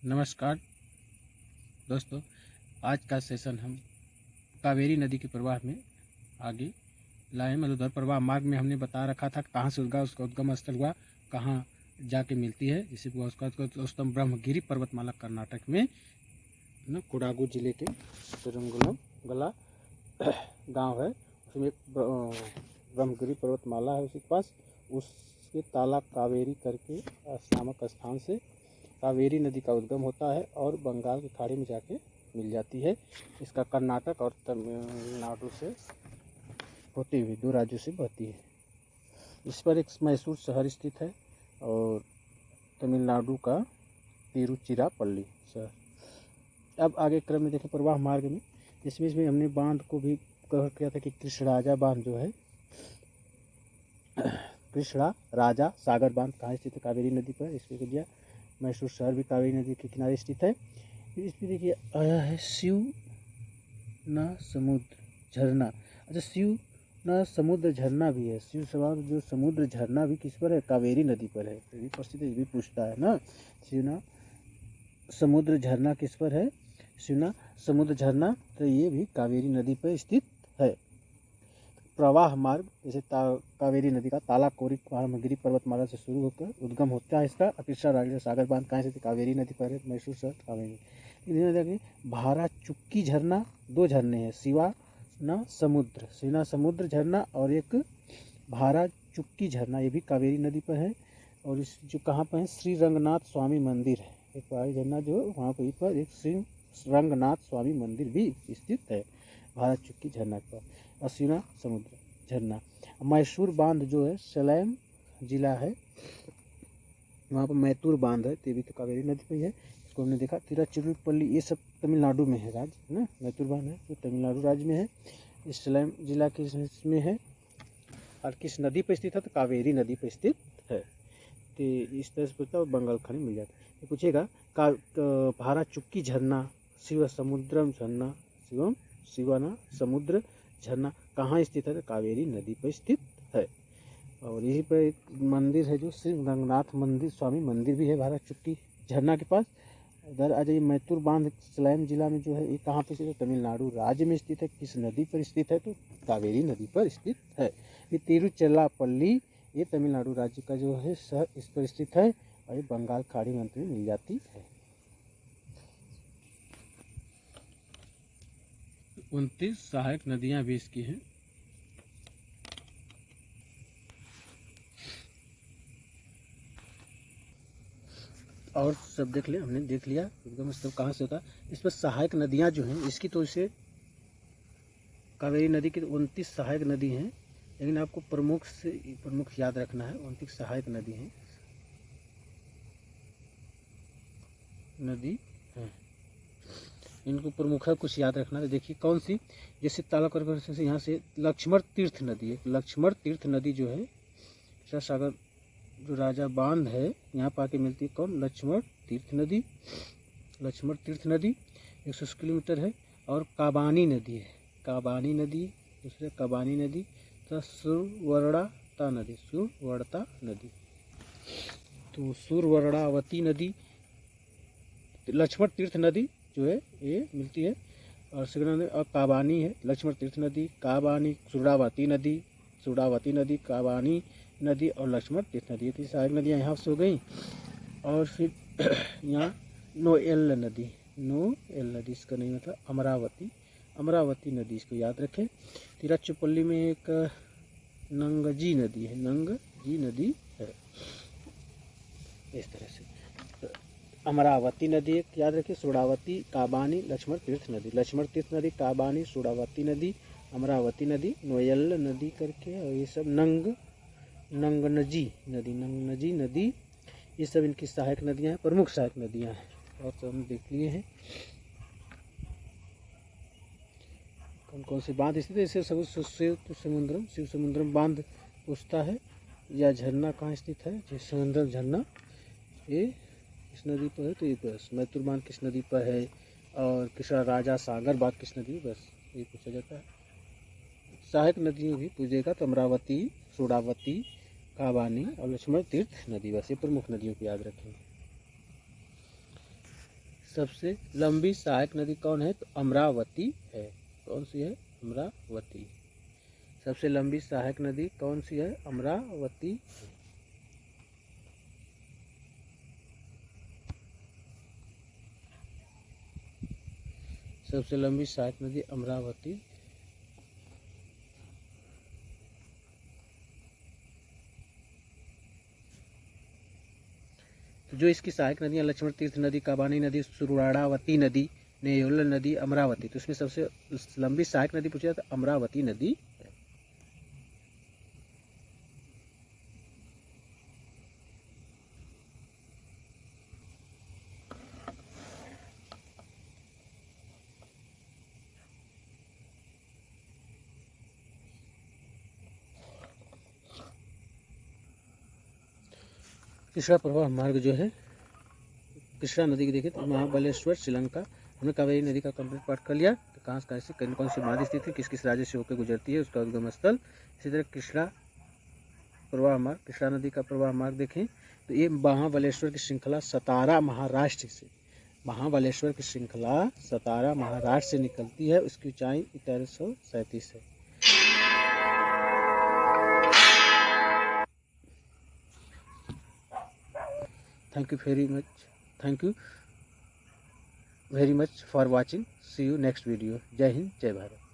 नमस्कार दोस्तों, आज का सेशन हम कावेरी नदी के प्रवाह में आगे लाए। मधुधर प्रवाह मार्ग में हमने बता रखा था कहाँ से उसका उद्गम स्थल हुआ, कहाँ जाके मिलती है। इसी उसका दोस्तों ब्रह्मगिरी पर्वतमाला कर्नाटक में न कोडागु जिले के श्रीरंगुलम गला गांव है, उसमें ब्रह्मगिरी पर्वतमाला है उसके पास। उसके ताला कावेरी करके नामक स्थान से कावेरी नदी का उद्गम होता है और बंगाल की खाड़ी में जाके मिल जाती है। इसका कर्नाटक और तमिलनाडु से होते हुए दो राज्यों से बहती है। इस पर एक मैसूर शहर स्थित है और तमिलनाडु का तिरुचिरापल्ली शहर। अब आगे क्रम में देखें प्रवाह मार्ग में, इसमें हमने बांध को भी कवर किया था कि कृष्णराजा बांध जो है, कृष्णा राजा सागर बांध कहाँ स्थित है, कावेरी नदी पर। इसको दिया मैसूर शहर भी कावेरी नदी के किनारे स्थित है। इसमें देखिए आया है शिव न समुद्र झरना। अच्छा, शिव न समुद्र झरना भी है। शिव सवाल जो समुद्र झरना भी किस पर है, कावेरी नदी पर है। ये प्रसिद्ध भी पूछता है ना, शिव न समुद्र झरना किस पर है, शिव न समुद्र झरना, तो ये भी कावेरी नदी पर स्थित है। प्रवाह मार्ग जैसे कावेरी नदी का तालाकोरी ब्रह्मगिरी पर्वतमाला से शुरू होकर उद्गम होता है इसका। कृष्णा राजा सागर बांध कहाँ से, कावेरी नदी पर है, मैसूर शहर कावेरी। भारा चुक्की झरना, दो झरने हैं, शिवा न समुद्र झरना और एक भारा चुक्की झरना, ये भी कावेरी नदी पर है। और इस जो कहाँ पर है, श्री रंगनाथ स्वामी मंदिर है एक पहाड़ी झरना जो वहाँ पर एक श्री रंगनाथ स्वामी मंदिर भी स्थित है भारा चुक्की झरना पर। असीना समुद्र झरना। मैसूर बांध जो है सलेम जिला है, वहाँ पर मैतूर बांध है, ये भी तो कावेरी नदी पर ही है। इसको हमने देखा। तिरुचिरापल्ली ये सब तमिलनाडु में है राज्य ना, मैतूर बांध है जो तमिलनाडु राज्य में है। इस सलेम जिला के इसमें है और किस नदी पर स्थित है, तो कावेरी नदी पर स्थित है। तो इस तरह से पूछता है बंगाल खाड़ी मिल जाता है। पूछेगा भारा चुक्की झरना, शिव समुद्रम झरना, शिवाना समुद्र झरना कहाँ स्थित है, तो कावेरी नदी पर स्थित है। और यहीं पर एक मंदिर है जो श्री रंगनाथ मंदिर स्वामी मंदिर भी है भारा चुक्की झरना के पास। उधर आ जाइए, मैतूर बांध सलेम जिला में जो है, ये कहाँ पर स्थित है, तमिलनाडु राज्य में स्थित है। किस नदी पर स्थित है, तो कावेरी नदी पर स्थित है। ये तिरुचिरापल्ली ये तमिलनाडु राज्य का जो है शहर, इस पर स्थित है और ये बंगाल खाड़ी में मिल जाती है। 29 सहायक नदियां भी इसकी हैं। और सब देख ले, हमने देख लिया एकदम सब कहाँ से होता है। इस पर सहायक नदियां जो हैं इसकी, तो इसे कावेरी नदी की 29 सहायक नदी हैं, लेकिन आपको प्रमुख याद रखना है। 29 सहायक नदी हैं, नदी हैं, इनको प्रमुख है कुछ याद रखना है। देखिए कौन सी, जैसे तालाकोरी से यहाँ से लक्ष्मण तीर्थ नदी है। लक्ष्मण तीर्थ नदी जो है सागर जो राजा बांध है यहाँ पर आके मिलती है। कौन, लक्ष्मण तीर्थ नदी। लक्ष्मण तीर्थ नदी 100 किलोमीटर है। और काबानी नदी है, काबानी नदी, दूसरे काबानी नदी, तो सुरवर्णता नदी, सुरवर्णता नदी, तो सुरवर्णावती नदी, लक्ष्मण तीर्थ नदी जो है ये मिलती है। और सेकंड और काबानी है, लक्ष्मण तीर्थ नदी, काबानी, सुरावती नदी, काबानी नदी और लक्ष्मण तीर्थ नदी, ये सारी नदियाँ यहाँ से हो गई। और फिर यहाँ नोएल नदी, इसका नहीं मतलब अमरावती नदी, इसको याद रखें। तिरुचिरापल्ली में एक नंगजी नदी है, इस तरह से। अमरावती नदी एक याद रखिए, सुरावती, काबानी, लक्ष्मण तीर्थ नदी, काबानी, सुरावती नदी, अमरावती नदी, नोयल नदी करके, और ये सब नंगनजी नदी, ये सब इनकी सहायक नदियां हैं, प्रमुख सहायक नदियां हैं। और सब हम देख लिए हैं कौन कौन से बांध स्थित है। इसे शिव समुद्रम बांध पूछता है, या झरना कहाँ स्थित है, जो समुद्रम झरना ये किस नदी पर है, तो ये बस मैतूर बांध किस नदी पर है, और कृष्णा राजा सागर बांध किस नदी पर, बस ये पूछा जाता है। सहायक नदियों भी पूछेगा तो अमरावती, सुरावती, काबानी और लक्ष्मण तीर्थ नदी, बस ये प्रमुख नदियों को याद रखेंगे। सबसे लंबी सहायक नदी कौन है? तो अमरावती है। कौन सी है? अमरावती। सबसे लंबी सहायक नदी कौन सी है? अमरावती। सबसे लंबी सहायक नदी अमरावती। तो जो इसकी सहायक नदियाँ लक्ष्मण तीर्थ नदी, काबानी नदी, सुराड़ावती नदी, नेयोल नदी, अमरावती, तो इसमें सबसे लंबी सहायक नदी पूछा तो अमरावती नदी है। कृष्णा प्रवाह मार्ग जो है, कृष्णा नदी की देखिए तो महाबलेश्वर, श्रीलंका। हमने कावेरी नदी का कंप्लीट पाठ कर लिया। तो कहाँ से कौन कौन सी महादेश स्थित है, किस किस राज्य से होकर गुजरती है, उसका उद्गम स्थल। इसी तरह कृष्णा प्रवाह मार्ग, कृष्णा नदी का प्रवाह मार्ग देखें तो ये महाबलेश्वर की श्रृंखला सतारा महाराष्ट्र से, महाबलेश्वर की श्रृंखला सतारा महाराष्ट्र से निकलती है। उसकी ऊंचाई 1337 है। Thank you very much for watching. See you next video. जय हिंद, जय भारत।